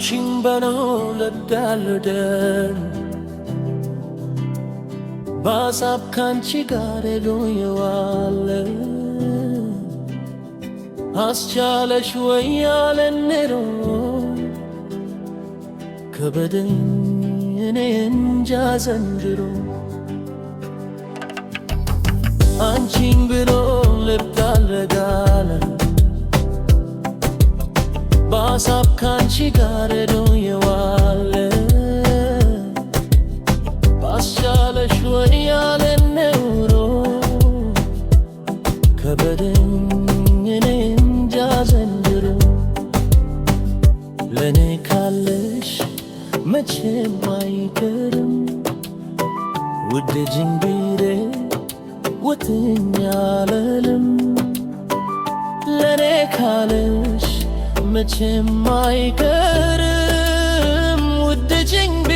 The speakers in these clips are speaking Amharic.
አንቺን በኖለዳልደን በሀሳብ ካንቺ ጋር ሄዶ የዋለ አስቻለሽ ወይ ያለን ኑሮ ከበደኝ እኔ እንጃ ዘንድሮ አንቺን ብሎ ልብ አልረጋለ በሀሳብ ካንቺ ጋር ሄዶ የዋለ አስቻለሽ ወይ ያለን ኑሮ ከበደኝ እኔ እንጃ ዘንድሮ ለኔ ካለሽ መቼም አይቀርም ውድ ጅንቢሬ ውጥኝ አልልም ለኔ ካለሽ መቼም አይቀርም ውድ ጅንቢሬ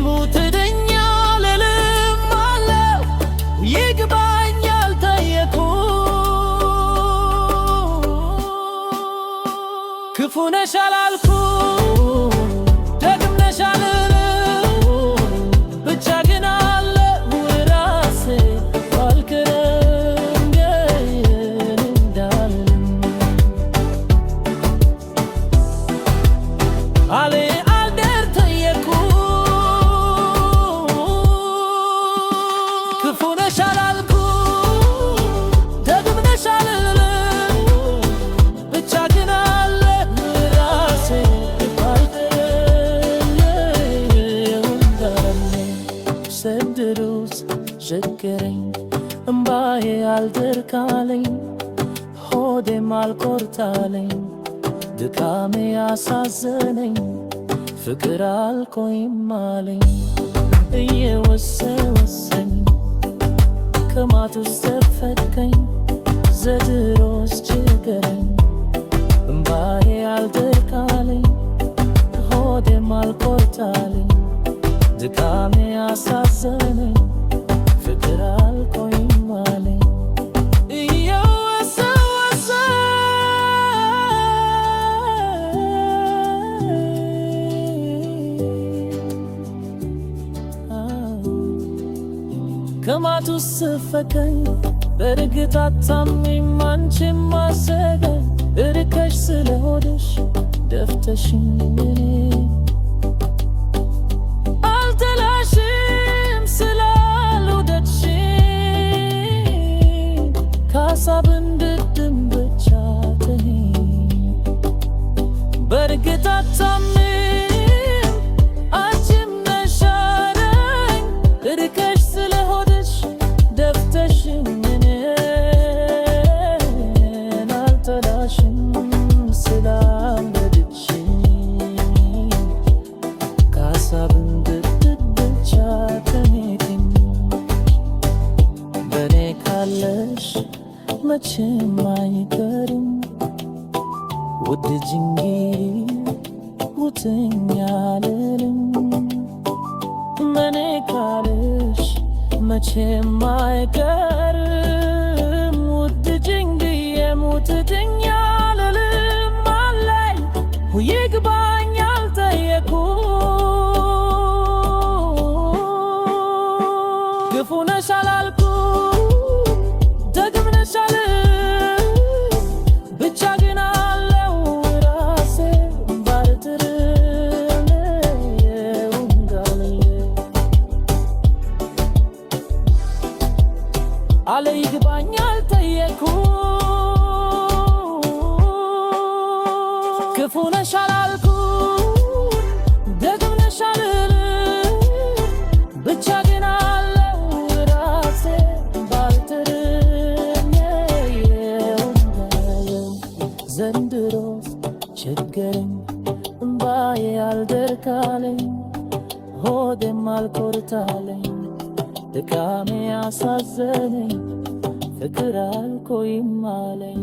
ሙትደኝ አልልም አለው ይግባኛል ጠየኩ ክፉ ነሽ አላልኩ ቸገረኝ እምባዬ አልደርካለኝ ሆዴም አልቆርታለኝ ድካሜ ያሳዘነኝ ፍቅር አልቆይም አለኝ እየወሰወሰኝ ከማት ውስጥ ተፈትከኝ ዘድሮስ ቸገረኝ እምባዬ አልደርካለኝ ሆዴም አልቆርታለኝ ድካሜ ያሳዘነኝ ፍቅር አልቆይም አለኝ ከማቱ ስፈከኝ በእርግጥ አታምኚም አንቺም አሰገኝ እርቀሽ ስለሆድሽ ደፍተሽኝ እኔ ሀሳብ እንድድም ብቻ ተኔ በእርግጥ አታምኚም አንቺም ነሽ አለኝ እርቀሽ ስለሆድሽ ደፍተሽኝ እኔን አልጠላሽም ስላልወደድሽኝ ከሀሳብ እንድድም ብቻ ተኔ በኔ ካለሽ መቼም አይቀርም ውድ ጅንቢሬ ውጥኝ አልልም ለኔ ካለሽ መቼም አይቀርም ውድ ጅንቢሬ ውጥኝ አልልም አለኝ ይግባኛል ጠየኩ ክፉ ነሽ አላልኩ አለ ይግባኛል ጠየኩ ክፉ ነሽ አላልኩ ደግም ነሽ አልልም ብቻ ግን አለው ራሴ ባልተርም ዘንድሮስ ቸገረኝ እምባዬ አልደርካለኝ ሆዴም አልቆርታለኝ ድካሜ ያሳዘነኝ ፍቅር አልቆይም አለኝ